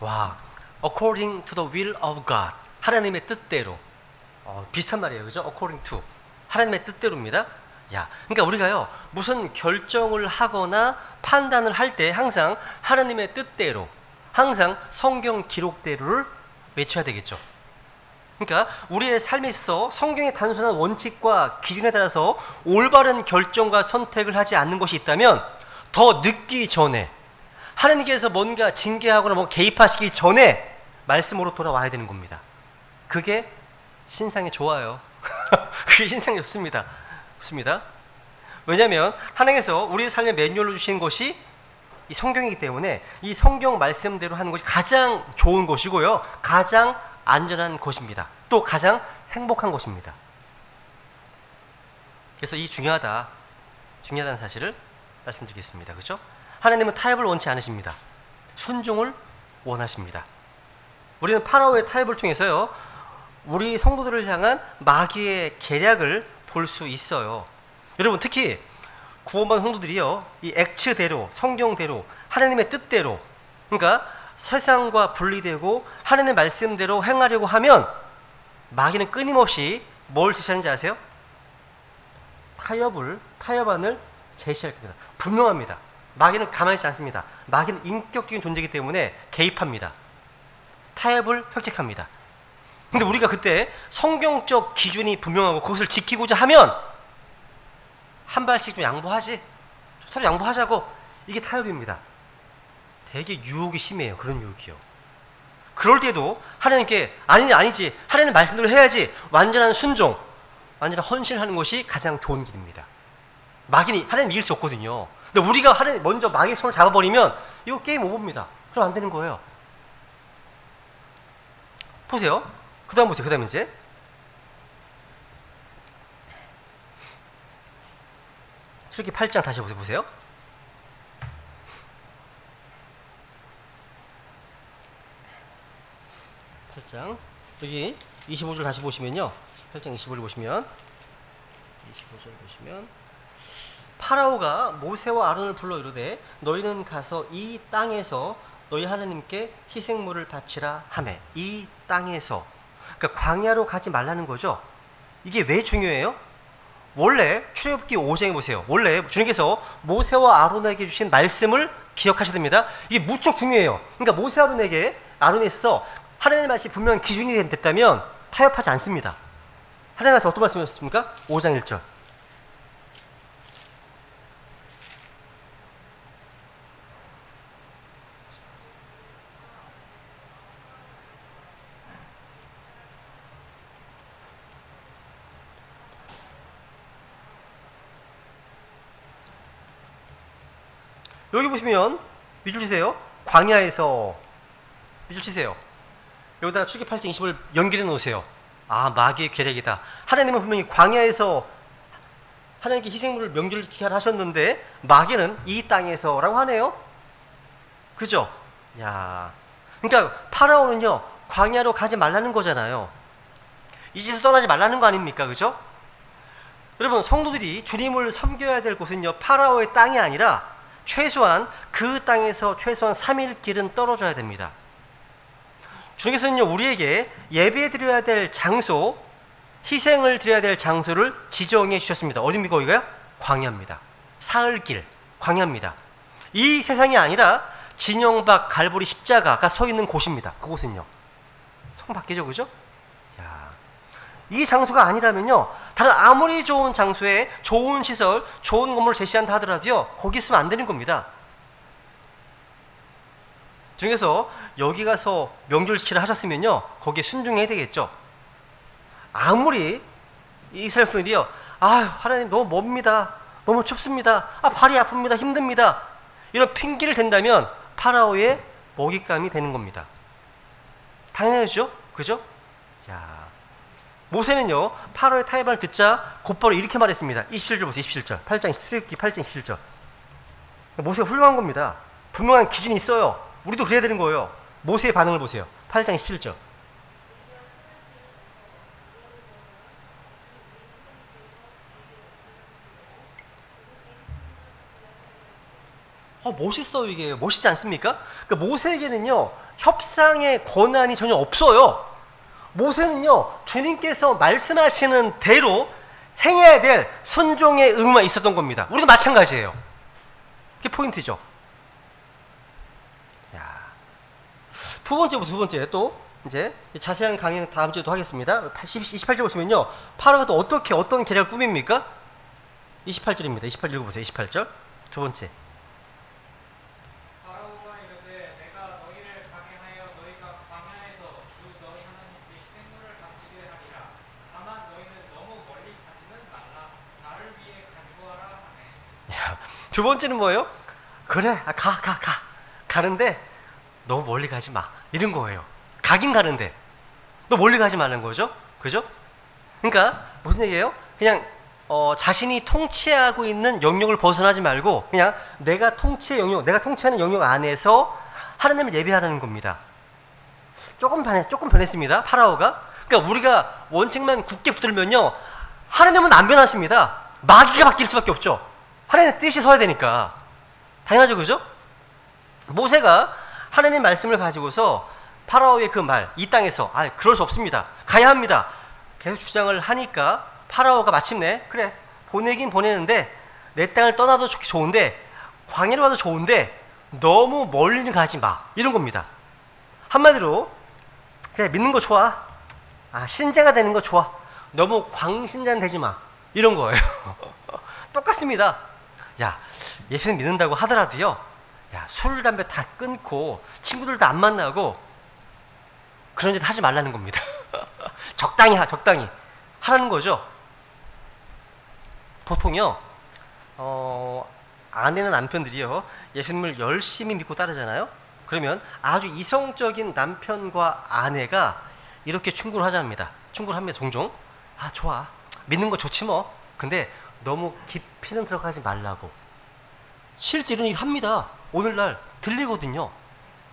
와, according to the will of God. 하나님의 뜻대로. 비슷한 말이에요, 그죠? according to. 하나님의 뜻대로입니다. 그러니까 우리가요, 무슨 결정을 하거나 판단을 할 때 항상 하나님의 뜻대로, 항상 성경 기록대로를 외쳐야 되겠죠. 그러니까 우리의 삶에 있어 성경의 단순한 원칙과 기준에 따라서 올바른 결정과 선택을 하지 않는 것이 있다면 더 늦기 전에, 하나님께서 뭔가 징계하거나 뭐 개입하시기 전에 말씀으로 돌아와야 되는 겁니다. 그게 신상이 좋아요. 그게 신상이 좋습니다. 좋습니다. 왜냐하면 하나님께서 우리의 삶의 매뉴얼로 주신 것이 이 성경이기 때문에 이 성경 말씀대로 하는 것이 가장 좋은 것이고요, 가장 안전한 것입니다. 또 가장 행복한 것입니다. 그래서 이 중요하다는 사실을 말씀드리겠습니다. 그렇죠? 하나님은 타협을 원치 않으십니다. 순종을 원하십니다. 우리는 파라오의 타협을 통해서요, 우리 성도들을 향한 마귀의 계략을 볼 수 있어요. 여러분, 특히 구원받은 성도들이요, 이 액츠대로, 성경대로, 하나님의 뜻대로, 그러니까 세상과 분리되고 하나님의 말씀대로 행하려고 하면 마귀는 끊임없이 뭘 제시하는지 아세요? 타협안을 제시할 겁니다. 분명합니다. 마귀는 가만히 있지 않습니다. 마귀는 인격적인 존재이기 때문에 개입합니다. 타협을 획책합니다. 근데 우리가 그때 성경적 기준이 분명하고 그것을 지키고자 하면 한 발씩 좀 양보하지. 서로 양보하자고. 이게 타협입니다. 되게 유혹이 심해요. 그런 유혹이요. 그럴 때도 하나님께 아니지. 하나님 말씀대로 해야지. 완전한 순종, 완전한 헌신하는 것이 가장 좋은 길입니다. 마귀는 하나님 이길 수 없거든요. 근데 우리가 하나님 먼저 마귀의 손을 잡아버리면 이거 게임 오버입니다. 그럼 안 되는 거예요. 보세요. 그 다음 보세요. 그 다음 이제 출애굽기 8장 다시 보세요. 여기 25절 다시 보시면요. 8장 25절 보시면 파라오가 모세와 아론을 불러 이르되 너희는 가서 이 땅에서 너희 하나님께 희생물을 바치라 하매. 이 땅에서, 그러니까 광야로 가지 말라는 거죠. 이게 왜 중요해요? 원래 출애굽기 5장에 보세요. 원래 주님께서 모세와 아론에게 주신 말씀을 기억하셔야 됩니다. 이게 무척 중요해요. 그러니까 모세 아론에 있어 하나님의 말씀이 분명한 기준이 됐다면 타협하지 않습니다. 하나님의 말씀 어떤 말씀이었습니까? 5장 1절. 여기 보시면 밑줄 치세요. 광야에서 밑줄 치세요. 여기다가 출애굽기 8장 20을 연결해 놓으세요. 아, 마귀의 계략이다. 하나님은 분명히 광야에서 하나님께 희생물을 명절을 지키게 하셨는데 마귀는 이 땅에서라고 하네요. 그죠? 야, 그러니까 파라오는요 광야로 가지 말라는 거잖아요. 이 집에서 떠나지 말라는 거 아닙니까? 그죠? 여러분, 성도들이 주님을 섬겨야 될 곳은요 파라오의 땅이 아니라 최소한 그 땅에서 최소한 3일 길은 떨어져야 됩니다. 주님께서는요 우리에게 예배 드려야 될 장소, 희생을 드려야 될 장소를 지정해 주셨습니다. 어디입니까? 거기가요? 광야입니다. 사흘길 광야입니다. 이 세상이 아니라 진영 밖 갈보리 십자가가 서 있는 곳입니다. 그곳은요 성 밖이죠, 그죠? 야, 이 장소가 아니라면요 다른 아무리 좋은 장소에 좋은 시설, 좋은 건물을 제시한다 하더라도요 거기 있으면 안 되는 겁니다. 중에서 여기 가서 명절지키를 하셨으면요 거기에 순종해야 되겠죠. 아무리 이스라엘 분들이요 하나님 너무 멉니다, 너무 춥습니다, 발이 아픕니다, 힘듭니다, 이런 핑계를 댄다면 파라오의 먹잇감이 되는 겁니다. 당연하죠, 그죠? 야, 모세는요 파라오의 타협을 듣자 곧바로 이렇게 말했습니다. 27절 보세요. 27절 8장 출애굽기 8장 27절. 모세가 훌륭한 겁니다. 분명한 기준이 있어요. 우리도 그래야 되는 거예요. 모세의 반응을 보세요. 8장 27절. 멋있어요. 이게 멋있지 않습니까? 그러니까 모세에게는요 협상의 권한이 전혀 없어요. 모세는요 주님께서 말씀하시는 대로 행해야 될 순종의 의무만 있었던 겁니다. 우리도 마찬가지예요. 그게 포인트죠. 두 번째 또 이제 자세한 강의는 다음 주에도 하겠습니다. 28절 보시면요 파라오가 또 어떤 계략을 꾸밉니까? 28절입니다. 28절 읽어보세요. 28절 두 번째. 파라오가 이르되 내가 너희를 가게 하여 너희가 광야에서 주 너희 하나님께 희생물을 바치게 하리라. 다만 너희는 너무 멀리 가지는 말라. 나를 위해 간구하라 하네. 두 번째는 뭐예요? 그래, 가는데 너무 멀리 가지 마, 이런 거예요. 가긴 가는데 너 멀리 가지 말라는 거죠, 그죠? 그러니까 무슨 얘기예요? 그냥 자신이 통치하고 있는 영역을 벗어나지 말고 그냥 내가 통치하는 영역 안에서 하나님을 예배하라는 겁니다. 조금 변했습니다. 파라오가. 그러니까 우리가 원칙만 굳게 붙들면요 하나님은 안 변하십니다. 마귀가 바뀔 수밖에 없죠. 하나님의 뜻이 서야 되니까. 당연하죠, 그죠? 모세가 하나님 말씀을 가지고서 파라오의 그 말, 이 땅에서 그럴 수 없습니다, 가야 합니다, 계속 주장을 하니까 파라오가 마침내 그래 보내긴 보내는데 내 땅을 떠나도 좋은데 광야로 가도 좋은데 너무 멀리는 가지 마, 이런 겁니다. 한마디로 그래 믿는 거 좋아, 아, 신자가 되는 거 좋아. 너무 광신자는 되지 마. 이런 거예요. 똑같습니다. 야, 예수님 믿는다고 하더라도요. 야, 술, 담배 다 끊고 친구들도 안 만나고 그런 짓 하지 말라는 겁니다. 적당히 하라는 거죠. 보통요. 아내나 남편들이요. 예수님을 열심히 믿고 따르잖아요. 그러면 아주 이성적인 남편과 아내가 이렇게 충고를 하자합니다. 충고를 합니다. 종종. 아, 좋아. 믿는 거 좋지 뭐. 근데 너무 깊이는 들어가지 말라고. 실제 이런 얘기 합니다. 오늘날 들리거든요.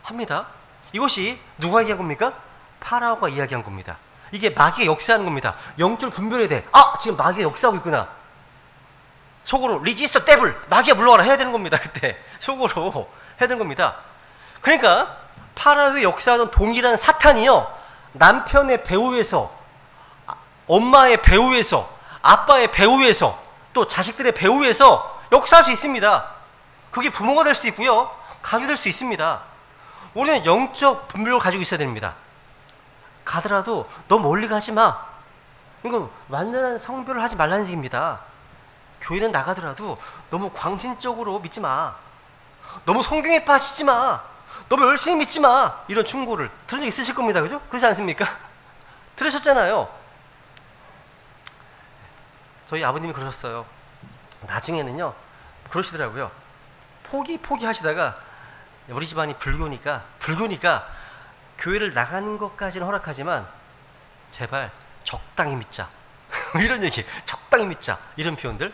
합니다. 이것이 누가 이야기한 겁니까? 파라오가 이야기한 겁니다. 이게 마귀가 역사하는 겁니다. 영적으로 분별해야 돼. 아, 지금 마귀가 역사하고 있구나. 속으로 리지스터 데블, 마귀야 물러가라 해야 되는 겁니다. 그때 속으로 해야 되는 겁니다. 그러니까 파라오의 역사하던 동일한 사탄이요, 남편의 배후에서, 엄마의 배후에서, 아빠의 배후에서, 또 자식들의 배후에서 역사할 수 있습니다. 그게 부모가 될 수도 있고요, 가족이 될 수 있습니다. 우리는 영적 분별을 가지고 있어야 됩니다. 가더라도 너무 멀리 가지 마. 이거 완전한 성별을 하지 말라는 얘기입니다. 교회는 나가더라도 너무 광신적으로 믿지 마. 너무 성경에 빠지지 마. 너무 열심히 믿지 마. 이런 충고를 들은 적 있으실 겁니다. 그죠? 그렇지 않습니까? 들으셨잖아요. 저희 아버님이 그러셨어요. 나중에는요, 그러시더라고요. 포기하시다가 우리 집안이 불교니까 교회를 나가는 것까지는 허락하지만 제발 적당히 믿자. 이런 얘기, 적당히 믿자. 이런 표현들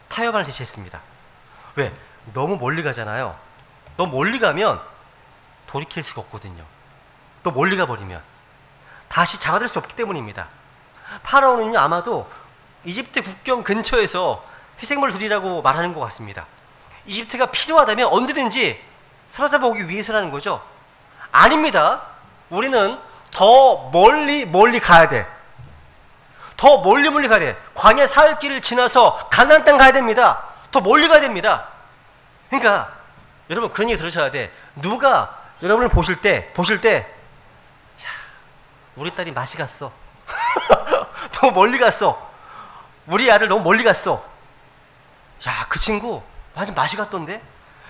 타협안을 제시했습니다. 왜? 너무 멀리 가잖아요. 너무 멀리 가면 돌이킬 수가 없거든요. 또 멀리 가버리면 다시 잡아들 수 없기 때문입니다. 파라오는요, 아마도 이집트 국경 근처에서 희생물을 드리라고 말하는 것 같습니다. 이집트가 필요하다면 언제든지 사로잡아 오기 위해서라는 거죠. 아닙니다. 우리는 더 멀리 가야 돼. 더 멀리 가야 돼. 광야 사흘길을 지나서 가나안 땅 가야 됩니다. 더 멀리 가야 됩니다. 그러니까 여러분 그런 얘기 들으셔야 돼. 누가 여러분을 보실 때 야, 우리 딸이 맛이 갔어. 너무 멀리 갔어. 우리 아들 너무 멀리 갔어. 야, 그 친구 완전 맛이 갔던데?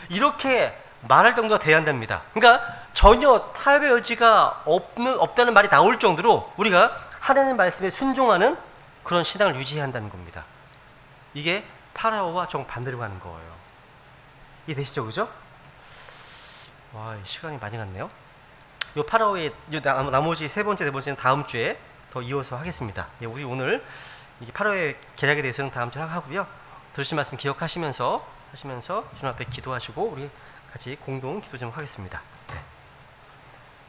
이렇게 말할 정도가 돼야 한답니다. 그러니까 전혀 타협의 여지가 없다는 말이 나올 정도로 우리가 하나님 말씀에 순종하는 그런 신앙을 유지해야 한다는 겁니다. 이게 파라오와 정반대로 가는 거예요. 이해되시죠? 그죠? 와, 시간이 많이 갔네요. 요 파라오의 나머지 세 번째, 네 번째는 다음 주에 더 이어서 하겠습니다. 예, 우리 오늘 이 파라오의 계략에 대해서는 다음 주에 하고요. 들으신 말씀 기억하시면서 주님 앞에 기도하시고 우리 같이 공동 기도 좀 하겠습니다. 네.